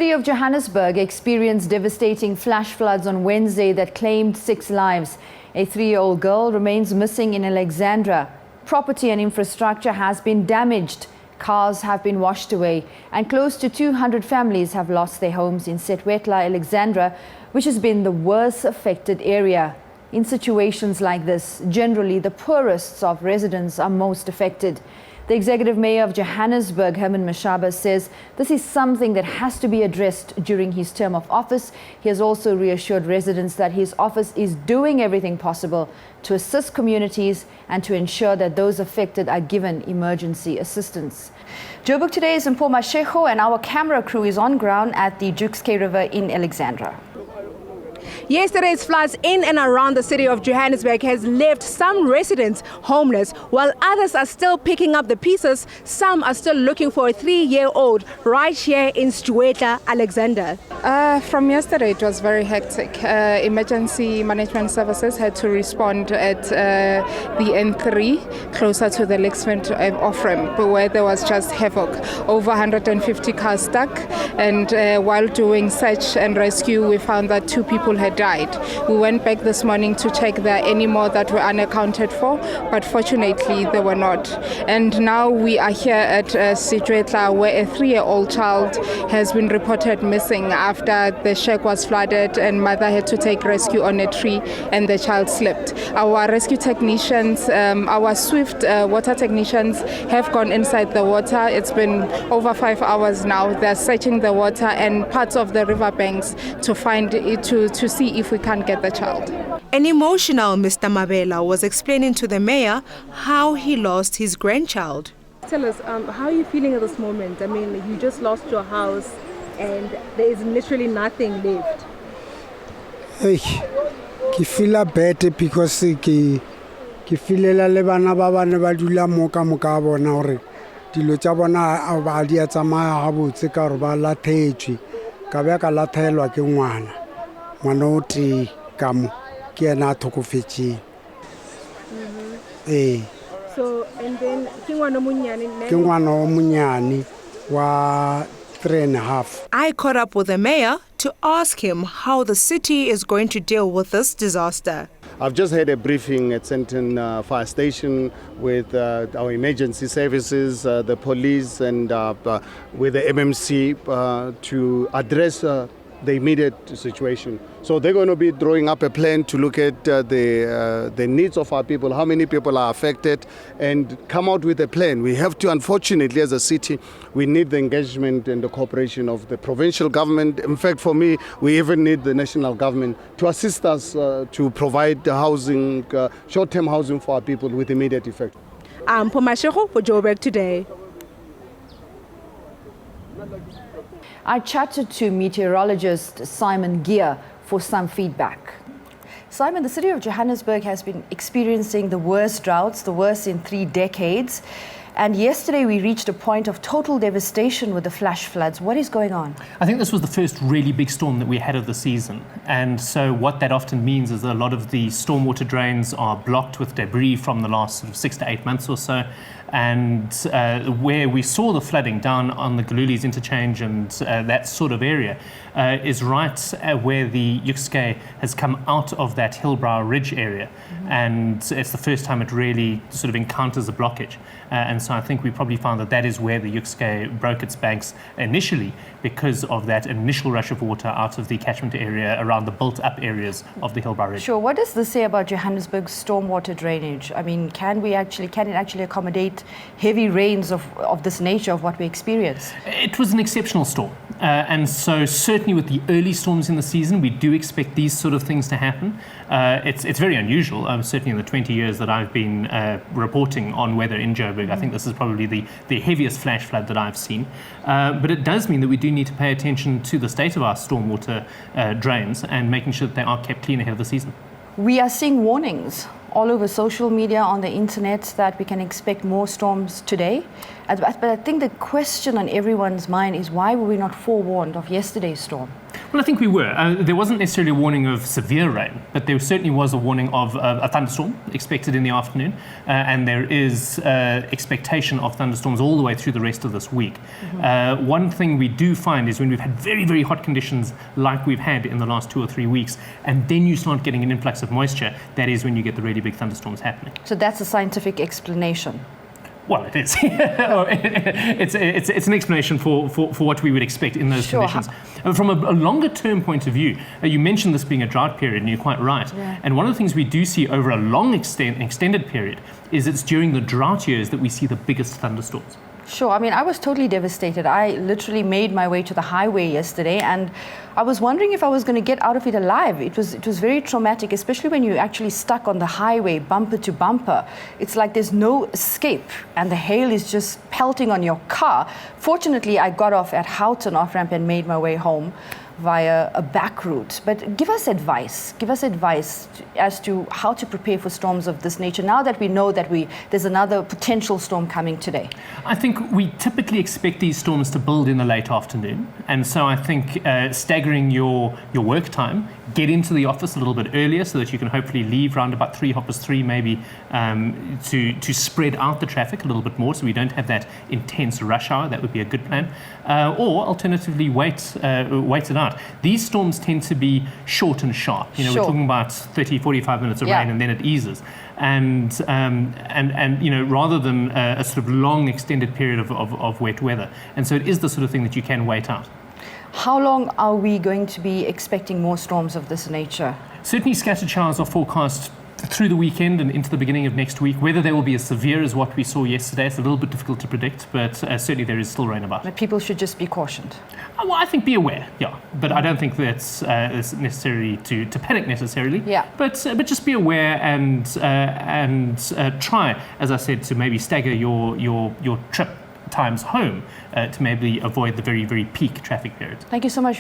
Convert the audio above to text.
City of Johannesburg experienced devastating flash floods on Wednesday that claimed 6 lives. A 3-year-old girl remains missing in Alexandra. Property and infrastructure has been damaged. Cars have been washed away, and close to 200 families have lost their homes in Setwetla, Alexandra, which has been the worst affected area. In situations like this, generally the poorest of residents are most affected. The executive mayor of Johannesburg, Herman Mashaba, says this is something that has to be addressed during his term of office. He has also reassured residents that his office is doing everything possible to assist communities and to ensure that those affected are given emergency assistance. Joburg today is Mpho Mashego, and our camera crew is on ground at the Joburg River in Alexandra. Yesterday's floods in and around the city of Johannesburg has left some residents homeless, while others are still picking up the pieces. Some are still looking for a 3-year-old right here in Setwetla, Alexandra. From yesterday, it was very hectic. Emergency management services had to respond at the N3, closer to the Lakesfront off-ramp, where there was just havoc. Over 150 cars stuck, and while doing search and rescue, we found that 2 people had died. We went back this morning to check there any more that were unaccounted for, but fortunately they were not. And now we are here at Setwetla, where a 3-year-old child has been reported missing after the shack was flooded and mother had to take rescue on a tree and the child slipped. Our rescue technicians, our swift water technicians have gone inside the water. It's been over 5 hours now. They're searching the water and parts of the riverbanks to find it, to see if we can get the child. An emotional Mr. Mabela was explaining to the mayor how he lost his grandchild. Tell us, how are you feeling at this moment? I mean, you just lost your house and there is literally nothing left. Hey, I feel bad because I feel le bana ba bana ba dula mo ka bona hore dilo tsa bona ba di a tsamaya ha botse ka hore ba lathetswe ka ba ka lathelwa ke ngwana o tee ka mo ke ena a thokofetseng. So, and then ke ngwana o monyane wa 3.5. I caught up with the mayor to ask him how the city is going to deal with this disaster. I've just had a briefing at Senton Fire Station with our emergency services, the police, and with the MMC to address the immediate situation. So they're going to be drawing up a plan to look at the needs of our people, how many people are affected, and come out with a plan. We have to, unfortunately, as a city, we need the engagement and the cooperation of the provincial government. In fact, for me, we even need the national government to assist us to provide housing, short-term housing for our people with immediate effect. I'm Mpho Mashego for Joburg Today. I chatted to meteorologist Simon Gear for some feedback. Simon, the city of Johannesburg has been experiencing the worst droughts, the worst in 3 decades. And yesterday we reached a point of total devastation with the flash floods. What is going on? I think this was the first really big storm that we had of the season. And so what that often means is that a lot of the stormwater drains are blocked with debris from the last sort of 6 to 8 months or so. And where we saw the flooding down on the Galuli's interchange and that sort of area is right where the Joburg has come out of that Hillbrow Ridge area. And it's the first time it really sort of encounters a blockage. And so I think we probably found that is where the Joburg broke its banks initially because of that initial rush of water out of the catchment area around the built-up areas of the Hillbrow Ridge. Sure. What does this say about Johannesburg's stormwater drainage? I mean, can it actually accommodate heavy rains of this nature of what we experience? It was an exceptional storm. And so certainly with the early storms in the season, we do expect these sort of things to happen. It's very unusual. Certainly in the 20 years that I've been reporting on weather in Joburg, I think this is probably the heaviest flash flood that I've seen. But it does mean that we do need to pay attention to the state of our stormwater drains and making sure that they are kept clean ahead of the season. We are seeing warnings all over social media, on the internet, that we can expect more storms today. But I think the question on everyone's mind is, why were we not forewarned of yesterday's storm? Well, I think we were. There wasn't necessarily a warning of severe rain, but there certainly was a warning of a thunderstorm expected in the afternoon, and there is expectation of thunderstorms all the way through the rest of this week. One thing we do find is when we've had very, very hot conditions like we've had in the last 2 or 3 weeks, and then you start getting an influx of moisture, that is when you get the really big thunderstorms happening. So that's a scientific explanation. Well, it is. It's an explanation for what we would expect in those conditions. From a longer term point of view, you mentioned this being a drought period, and you're quite right. Yeah. And one of the things we do see over a long extended period is it's during the drought years that we see the biggest thunderstorms. Sure. I mean, I was totally devastated. I literally made my way to the highway yesterday, and I was wondering if I was going to get out of it alive. It was very traumatic, especially when you're actually stuck on the highway, bumper to bumper. It's like there's no escape, and the hail is just pelting on your car. Fortunately, I got off at Houghton off-ramp and made my way home via a back route. But give us advice as to how to prepare for storms of this nature now that we know that there's another potential storm coming today. I think we typically expect these storms to build in the late afternoon, and so I think staggering your work time, get into the office a little bit earlier so that you can hopefully leave round about 3 maybe, to spread out the traffic a little bit more so we don't have that intense rush hour. That would be a good plan. Or alternatively wait it out. These storms tend to be short and sharp. We're talking about 30, 45 minutes of rain and then it eases. And rather than a sort of long extended period of wet weather. And so it is the sort of thing that you can wait out. How long are we going to be expecting more storms of this nature? Certainly scattered showers are forecast through the weekend and into the beginning of next week. Whether they will be as severe as what we saw yesterday, it's a little bit difficult to predict, but certainly there is still rain about. But people should just be cautioned. Well, I think be aware, yeah. But I don't think that's necessary to panic necessarily. Yeah. But just be aware and try, as I said, to maybe stagger your trip times home to maybe avoid the very, very peak traffic periods. Thank you so much.